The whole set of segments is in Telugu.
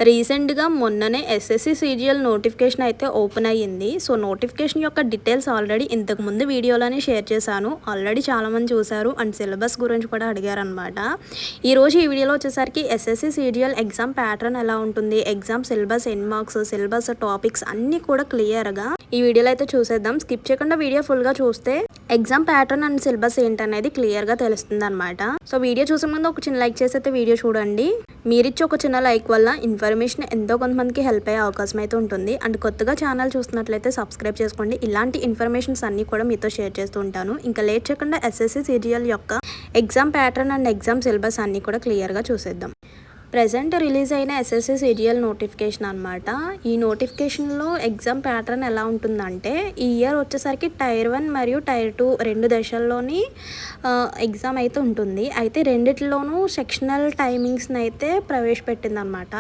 రీసెంట్‌గా మొన్ననే ఎస్ఎస్‌సి సీజీఎల్ నోటిఫికేషన్ అయితే ఓపెన్ అయ్యింది. సో, నోటిఫికేషన్ యొక్క డీటెయిల్స్ ఆల్రెడీ ఇంతకుముందు వీడియోలోనే షేర్ చేశాను. ఆల్రెడీ చాలామంది చూశారు అండ్ సిలబస్ గురించి కూడా అడిగారనమాట. ఈరోజు ఈ వీడియోలో వచ్చేసరికి ఎస్ఎస్‌సి సీజీఎల్ ఎగ్జామ్ ప్యాటర్న్ ఎలా ఉంటుంది, ఎగ్జామ్ సిలబస్ ఎన్ని మార్క్స్, సిలబస్ టాపిక్స్ అన్నీ కూడా క్లియర్‌గా ఈ వీడియోలో అయితే చూసేద్దాం. స్కిప్ చేయకుండా వీడియో ఫుల్‌గా చూస్తే ఎగ్జామ్ ప్యాటర్న్ అండ్ సిలబస్ ఏంటనేది క్లియర్‌గా తెలుస్తుందన్నమాట. సో, వీడియో చూసే ముందు ఒక చిన్న లైక్ చేసి అయితే వీడియో చూడండి. మీరిచ్చే ఒక చిన్న లైక్ వల్ల ఇన్ఫర్మేషన్ ఎంతో కొంతమందికి హెల్ప్ అయ్యే అవకాశం అయితే ఉంటుంది. అండ్ కొత్తగా ఛానల్ చూస్తున్నట్లయితే సబ్స్క్రైబ్ చేసుకోండి. ఇలాంటి ఇన్ఫర్మేషన్స్ అన్నీ కూడా మీతో షేర్ చేస్తూ ఉంటాను. ఇంకా లేట్ చేయకుండా ఎస్ఎస్‌సి సీజీఎల్ యొక్క exam pattern and exam syllabus అన్నీ కూడా క్లియర్‌గా చూసేద్దాం. ప్రెజెంట్ రిలీజ్ అయిన ఎస్ఎస్‌సి సీజీఎల్ నోటిఫికేషన్ అనమాట. ఈ నోటిఫికేషన్లో ఎగ్జామ్ ప్యాటర్న్ ఎలా ఉంటుందంటే, ఈ ఇయర్ వచ్చేసరికి టైర్ 1 మరియు టైర్ 2 రెండు దశల్లోని ఎగ్జామ్ అయితే ఉంటుంది. అయితే రెండిట్లోనూ సెక్షనల్ టైమింగ్స్ని అయితే ప్రవేశపెట్టిందనమాట.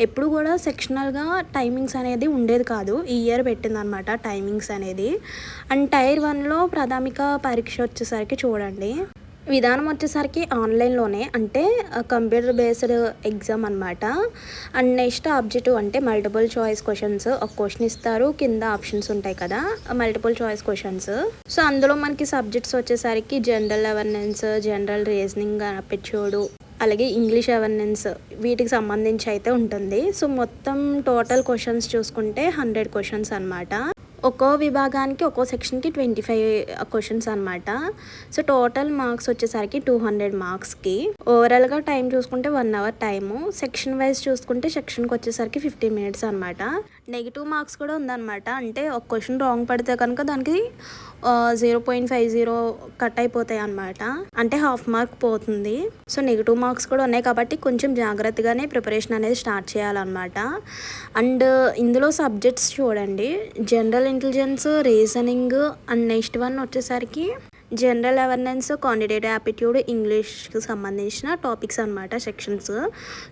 ఎప్పుడు కూడా సెక్షనల్గా టైమింగ్స్ అనేది ఉండేది కాదు. ఈ ఇయర్ పెట్టిందనమాట టైమింగ్స్ అనేది. అండ్ టైర్ 1లో ప్రాథమిక పరీక్ష వచ్చేసరికి చూడండి, విధానం వచ్చేసరికి ఆన్లైన్లోనే, అంటే కంప్యూటర్ బేస్డ్ ఎగ్జామ్ అనమాట. అండ్ నెక్స్ట్ ఆబ్జెక్టివ్ అంటే మల్టిపుల్ చాయిస్ క్వశ్చన్స్. ఒక క్వశ్చన్ ఇస్తారు, కింద ఆప్షన్స్ ఉంటాయి కదా, మల్టిపుల్ చాయిస్ క్వశ్చన్స్. సో అందులో మనకి సబ్జెక్ట్స్ వచ్చేసరికి general awareness, general reasoning, aptitude, అలాగే ఇంగ్లీష్ అవేర్నెస్, వీటికి సంబంధించి అయితే ఉంటుంది. సో మొత్తం టోటల్ క్వశ్చన్స్ చూసుకుంటే 100 క్వశ్చన్స్ అనమాట. ఒక్కో విభాగానికి ఒక్కో సెక్షన్కి 25 క్వశ్చన్స్ అనమాట. సో టోటల్ మార్క్స్ వచ్చేసరికి 200 మార్క్స్కి. ఓవరాల్గా టైం చూసుకుంటే 1 అవర్ టైము. సెక్షన్ వైజ్ చూసుకుంటే సెక్షన్కి వచ్చేసరికి 15 మినిట్స్ అనమాట. నెగిటివ్ మార్క్స్ కూడా ఉందన్నమాట. అంటే ఒక క్వశ్చన్ రాంగ్ పడితే కనుక దానికి 0.50 కట్ అయిపోతాయి అనమాట. అంటే హాఫ్ మార్క్ పోతుంది. సో నెగిటివ్ మార్క్స్ కూడా ఉన్నాయి కాబట్టి కొంచెం జాగ్రత్తగానే ప్రిపరేషన్ అనేది స్టార్ట్ చేయాలన్నమాట. అండ్ ఇందులో సబ్జెక్ట్స్ చూడండి, general intelligence, reasoning, and next one వచ్చేసరికి జనరల్ అవేర్నెస్, క్వాంటిటేటివ్ యాప్టిట్యూడ్, ఇంగ్లీష్కి సంబంధించిన టాపిక్స్ అనమాట సెక్షన్స్.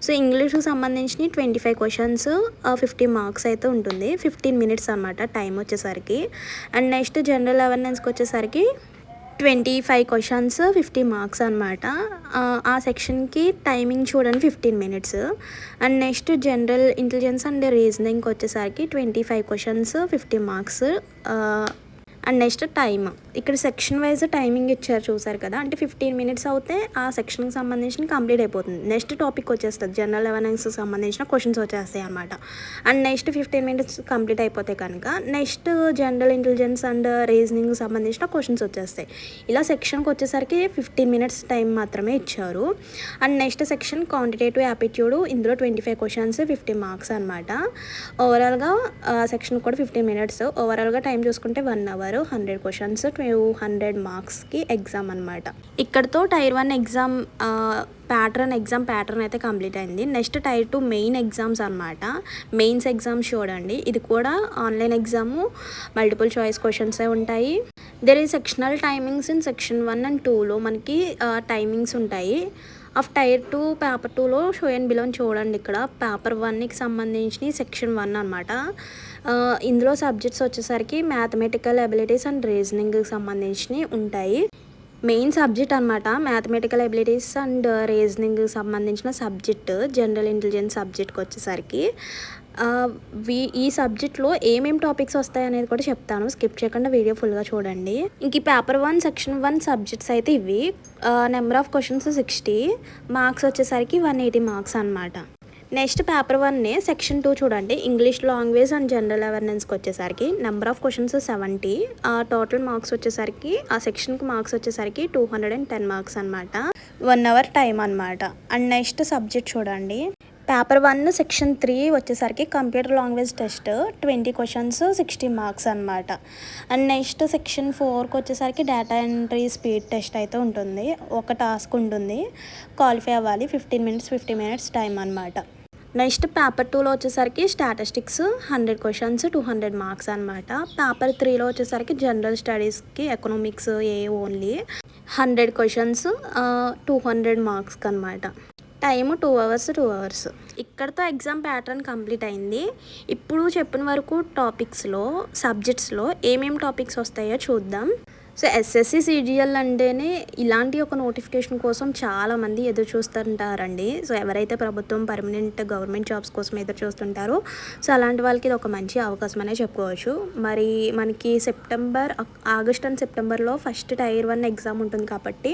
సో ఇంగ్లీష్కి సంబంధించిన 25 క్వశ్చన్స్, 50 మార్క్స్ అయితే ఉంటుంది. 15 మినిట్స్ అనమాట టైం వచ్చేసరికి. అండ్ నెక్స్ట్ జనరల్ అవేర్నెస్కి వచ్చేసరికి 25 క్వశ్చన్స్, 50 మార్క్స్ అనమాట. ఆ సెక్షన్కి టైమింగ్ చూడండి 15 minutes. And next general intelligence and రీజనింగ్కి వచ్చేసరికి 25 questions, 50 marks. And next time, ఇక్కడ సెక్షన్ వైజ్ టైమింగ్ ఇచ్చారు చూసారు కదా, అంటే 15 మినిట్స్ అవుతే ఆ సెక్షన్కి సంబంధించిన కంప్లీట్ అయిపోతుంది. నెక్స్ట్ టాపిక్ వచ్చేస్తుంది, జనరల్ అవేర్నెస్కి సంబంధించిన క్వశ్చన్స్ వచ్చేస్తాయి అనమాట. అండ్ నెక్స్ట్ 15 మినిట్స్ కంప్లీట్ అయిపోతే కనుక నెక్స్ట్ జనరల్ ఇంటెలిజెన్స్ అండ్ రీజనింగ్కి సంబంధించిన క్వశ్చన్స్ వచ్చేస్తాయి. ఇలా సెక్షన్కి వచ్చేసరికి 15 మినిట్స్ టైం మాత్రమే ఇచ్చారు. And next section quantitative aptitude, ఇందులో 25 క్వశ్చన్స్, 50 మార్క్స్ అనమాట. ఓవరాల్గా సెక్షన్ కూడా 15 మినిట్స్. ఓవరాల్గా టైం చూసుకుంటే 1 అవర్, 100 క్వశ్చన్స్, 200 మార్క్స్కి ఎగ్జామ్ అనమాట. ఇక్కడతో టైర్ 1 ఎగ్జామ్ ఎగ్జామ్ ప్యాటర్న్ అయితే కంప్లీట్ అయింది. నెక్స్ట్ టైర్ 2 మెయిన్ ఎగ్జామ్స్ అనమాట. మెయిన్స్ ఎగ్జామ్స్ చూడండి, ఇది కూడా ఆన్లైన్ ఎగ్జాము, మల్టిపుల్ చాయిస్ క్వశ్చన్సే ఉంటాయి. దెర్ ఈ sectional timings in section 1 and 2లో మనకి టైమింగ్స్ ఉంటాయి. ఆఫ్ టైర్ 2 పేపర్ 2లో షో అండ్ బిలో చూడండి, ఇక్కడ పేపర్ 1కి సంబంధించి సెక్షన్ 1 అనమాట. ఇందులో సబ్జెక్ట్స్ వచ్చేసరికి మ్యాథమెటికల్ ఎబిలిటీస్ అండ్ రీజనింగ్కి సంబంధించినవి ఉంటాయి. మెయిన్ సబ్జెక్ట్ అనమాట మ్యాథమెటికల్ ఎబిలిటీస్ అండ్ రీజనింగ్కి సంబంధించిన సబ్జెక్ట్. జనరల్ ఇంటెలిజెన్స్ సబ్జెక్ట్కి వచ్చేసరికి ఈ సబ్జెక్ట్లో ఏమేమి టాపిక్స్ వస్తాయి అనేది కూడా చెప్తాను, స్కిప్ చేయకుండా వీడియో ఫుల్గా చూడండి. ఇంక పేపర్ 1 సెక్షన్ 1 సబ్జెక్ట్స్ అయితే ఇవి. నెంబర్ ఆఫ్ క్వశ్చన్స్ 60, మార్క్స్ వచ్చేసరికి 180 మార్క్స్ అనమాట. నెక్స్ట్ పేపర్ 1 సెక్షన్ 2 చూడండి, ఇంగ్లీష్ లాంగ్వేజ్ అండ్ జనరల్ అవేర్నెస్కి వచ్చేసరికి number of questions 70, total marks వచ్చేసరికి ఆ సెక్షన్కి మార్క్స్ వచ్చేసరికి 210 మార్క్స్ అనమాట. 1 అవర్ టైం అనమాట. అండ్ నెక్స్ట్ సబ్జెక్ట్ చూడండి, పేపర్ 1 సెక్షన్ 3 వచ్చేసరికి computer language test, 20 questions, 60 marks అనమాట. అండ్ నెక్స్ట్ సెక్షన్ 4కి వచ్చేసరికి డేటా ఎంట్రీ స్పీడ్ టెస్ట్ అయితే ఉంటుంది. ఒక టాస్క్ ఉంటుంది, క్వాలిఫై అవ్వాలి. 15 మినిట్స్ టైం అనమాట. నెక్స్ట్ పేపర్ 2లో వచ్చేసరికి స్టాటిస్టిక్స్, 100 క్వశ్చన్స్, 200 మార్క్స్ అనమాట. పేపర్ 3లో వచ్చేసరికి జనరల్ స్టడీస్కి ఎకనామిక్స్ ఓన్లీ 100 క్వశ్చన్స్, 200 మార్క్స్కి అనమాట. Time 2 hours. ఇక్కడతో ఎగ్జామ్ ప్యాటర్న్ కంప్లీట్ అయింది. ఇప్పుడు చెప్పిన వరకు టాపిక్స్లో సబ్జెక్ట్స్లో ఏమేమి టాపిక్స్ వస్తాయో చూద్దాం. సో ఎస్ఎస్సి సీజీఎల్ అంటేనే ఇలాంటి ఒక నోటిఫికేషన్ కోసం చాలామంది ఎదురు చూస్తుంటారండి. సో ఎవరైతే ప్రభుత్వం పర్మనెంట్ గవర్నమెంట్ జాబ్స్ కోసం ఎదురు చూస్తుంటారో సో అలాంటి వాళ్ళకి ఇది ఒక మంచి అవకాశం అనే చెప్పుకోవచ్చు. మరి మనకి ఆగస్ట్ అండ్ సెప్టెంబర్లో ఫస్ట్ టైర్ 1 ఎగ్జామ్ ఉంటుంది కాబట్టి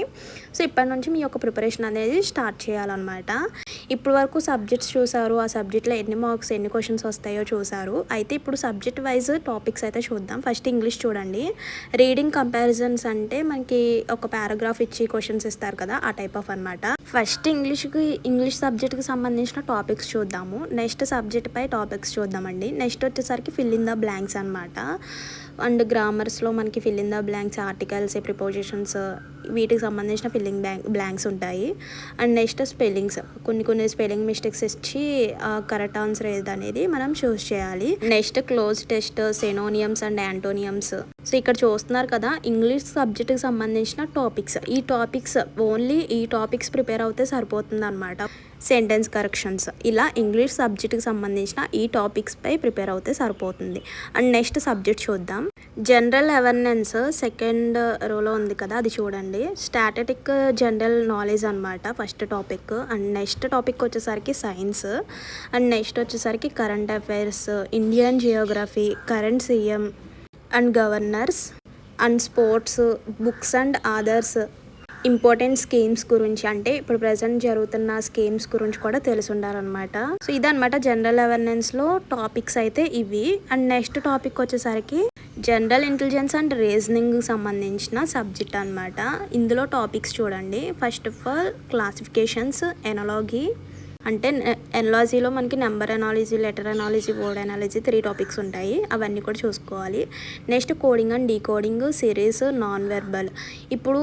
సో ఇప్పటి నుంచి మీ యొక్క ప్రిపరేషన్ అనేది స్టార్ట్ చేయాలన్నమాట. ఇప్పుడు వరకు సబ్జెక్ట్స్ చూసారు, ఆ సబ్జెక్ట్లో ఎన్ని మార్క్స్ ఎన్ని క్వశ్చన్స్ వస్తాయో చూసారు. అయితే ఇప్పుడు సబ్జెక్ట్ వైజ్ టాపిక్స్ అయితే చూద్దాం. ఫస్ట్ ఇంగ్లీష్ చూడండి. రీడింగ్ కంపారిజన్స్ అంటే మనకి ఒక పారాగ్రాఫ్ ఇచ్చి క్వశ్చన్స్ ఇస్తారు కదా, ఆ టైప్ ఆఫ్ అనమాట. ఫస్ట్ ఇంగ్లీష్ సబ్జెక్ట్కి సంబంధించిన టాపిక్స్ చూద్దాము. నెక్స్ట్ సబ్జెక్ట్ పై టాపిక్స్ చూద్దామండి. నెక్స్ట్ వచ్చేసరికి ఫిల్ ఇన్ ద బ్లాంక్స్ అనమాట. అండ్ గ్రామర్స్లో మనకి fill in the blanks, articles, prepositions వీటికి సంబంధించిన బ్లాంక్స్ ఉంటాయి. అండ్ నెక్స్ట్ స్పెల్లింగ్స్, కొన్ని స్పెల్లింగ్ మిస్టేక్స్ ఇచ్చి కరెక్ట్ ఆన్సర్ ఏదనేది మనం చూస్ చేయాలి. Next cloze test, synonyms and antonyms. So ఇక్కడ చూస్తున్నారు కదా ఇంగ్లీష్ సబ్జెక్ట్కి సంబంధించిన టాపిక్స్. ఓన్లీ ఈ టాపిక్స్ ప్రిపేర్ అవుతే సరిపోతుంది అనమాట. సెంటెన్స్ కరెక్షన్స్ ఇలా ఇంగ్లీష్ సబ్జెక్ట్కి సంబంధించిన ఈ టాపిక్స్ పై ప్రిపేర్ అవుతే సరిపోతుంది. అండ్ నెక్స్ట్ సబ్జెక్ట్ చూద్దాం. జనరల్ అవేర్నెస్ సెకండ్ రోలో ఉంది కదా, అది చూడండి. స్టాటిస్టిక్ జనరల్ నాలెడ్జ్ అనమాట first topic. And next topic వచ్చేసరికి సైన్స్. అండ్ నెక్స్ట్ వచ్చేసరికి current affairs, Indian Geography, current CM and governors and sports, books and others, important schemes గురించి అంటే ఇప్పుడు ప్రజెంట్ జరుగుతున్న స్కీమ్స్ గురించి కూడా తెలిసి ఉండాలన్నమాట. సో ఇదన్నమాట జనరల్ అవేర్నెస్లో టాపిక్స్ అయితే ఇవి. అండ్ నెక్స్ట్ టాపిక్ వచ్చేసరికి జనరల్ ఇంటెలిజెన్స్ అండ్ రీజనింగ్ సంబంధించిన సబ్జెక్ట్ అనమాట. ఇందులో టాపిక్స్ చూడండి. First of all classifications, analogy అంటే ఎనాలజీలో మనకి number analogy, letter analogy, word analogy 3 topics ఉంటాయి. అవన్నీ కూడా చూసుకోవాలి. Next coding and decoding, series, non verbal. ఇప్పుడు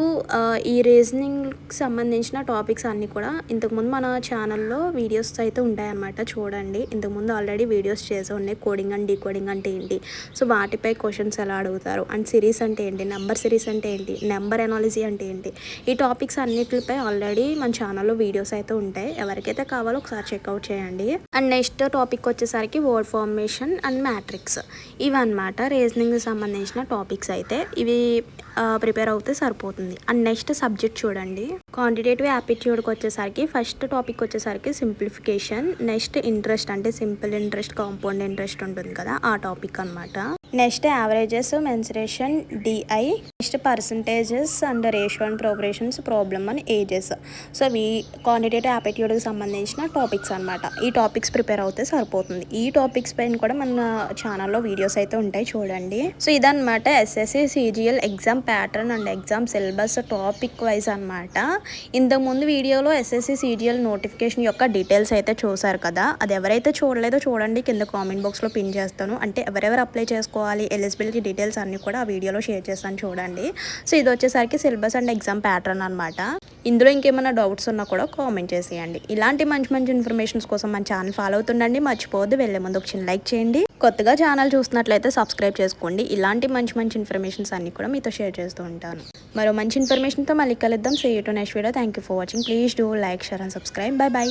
ఈ రీజనింగ్కి సంబంధించిన టాపిక్స్ అన్నీ కూడా ఇంతకుముందు మన ఛానల్లో వీడియోస్ అయితే ఉంటాయన్నమాట, చూడండి. ఇంతకుముందు ఆల్రెడీ వీడియోస్ చేసి ఉన్నాయి. కోడింగ్ అండ్ డీకోడింగ్ అంటే ఏంటి, సో వాటిపై క్వశ్చన్స్ ఎలా అడుగుతారు, అండ్ సిరీస్ అంటే ఏంటి, నెంబర్ సిరీస్ అంటే ఏంటి, నెంబర్ ఎనాలజీ అంటే ఏంటి, ఈ టాపిక్స్ అన్నిటిపై ఆల్రెడీ మన ఛానల్లో వీడియోస్ అయితే ఉంటాయి. ఎవరికైతే కావాలో ఒకసారి చెక్అవుట్ చేయండి. అండ్ నెక్స్ట్ టాపిక్ వచ్చేసరికి వర్డ్ ఫార్మేషన్ అండ్ మ్యాట్రిక్స్. ఇవన్నమాట రీజనింగ్ సంబంధించిన టాపిక్స్ అయితే. ఇవి ప్రిపేర్ అవుతే సరిపోతుంది. అండ్ నెక్స్ట్ సబ్జెక్ట్ చూడండి. క్వాంటిటేటివ్ యాప్టిట్యూడ్కి వచ్చేసరికి ఫస్ట్ టాపిక్ వచ్చేసరికి సింప్లిఫికేషన్. నెక్స్ట్ ఇంట్రెస్ట్ అంటే సింపుల్ ఇంట్రెస్ట్, కాంపౌండ్ ఇంట్రెస్ట్ ఉంటుంది కదా, ఆ టాపిక్ అనమాట. Next averages, mensuration, DI. Next percentages and ratio and progressions, problem and ages. So ఇవి క్వాంటిటేటివ్ యాప్టిట్యూడ్కి సంబంధించిన టాపిక్స్ అనమాట. ఈ టాపిక్స్ ప్రిపేర్ అవుతే సరిపోతుంది. ఈ టాపిక్స్ పైన కూడా మన ఛానల్లో వీడియోస్ అయితే ఉంటాయి, చూడండి. సో ఇదన్నమాట SSC CGL exam pattern and exam syllabus topic wise అనమాట. ఇంతకుముందు వీడియోలో ఎస్ఎస్సి సీజీఎల్ నోటిఫికేషన్ యొక్క డీటెయిల్స్ అయితే చూసారు కదా, అది ఎవరైతే చూడలేదో చూడండి, కింద కామెంట్ బాక్స్లో పిన్ చేస్తాను. అంటే ఎవరెవరు అప్లై చేసుకోవాలి, ఎలిజిబిలిటీ డీటెయిల్స్ అన్నీ కూడా ఆ వీడియోలో షేర్ చేస్తాను, చూడండి. సో ఇది వచ్చేసరికి సిలబస్ అండ్ ఎగ్జామ్ ప్యాటర్న్ అనమాట. ఇందులో ఇంకేమైనా డౌట్స్ ఉన్నా కూడా కామెంట్ చేసేయండి. ఇలాంటి మంచి ఇన్ఫర్మేషన్స్ కోసం మన ఛానల్ ఫాలో అవుతుండండి. మర్చిపోవద్దు, వెళ్ళే ముందు ఒక చిన్న లైక్ చేయండి. కొత్తగా ఛానల్ చూస్తున్నట్లయితే సబ్స్క్రైబ్ చేసుకోండి. ఇలాంటి మంచి ఇన్ఫర్మేషన్స్ అన్ని కూడా మీతో షేర్ చేస్తూ ఉంటాను. మరో మంచి ఇన్ఫర్మేషన్తో మళ్ళీ కలుద్దాం. See you to next video. Thank you for watching. Please do like, share and subscribe. Bye by.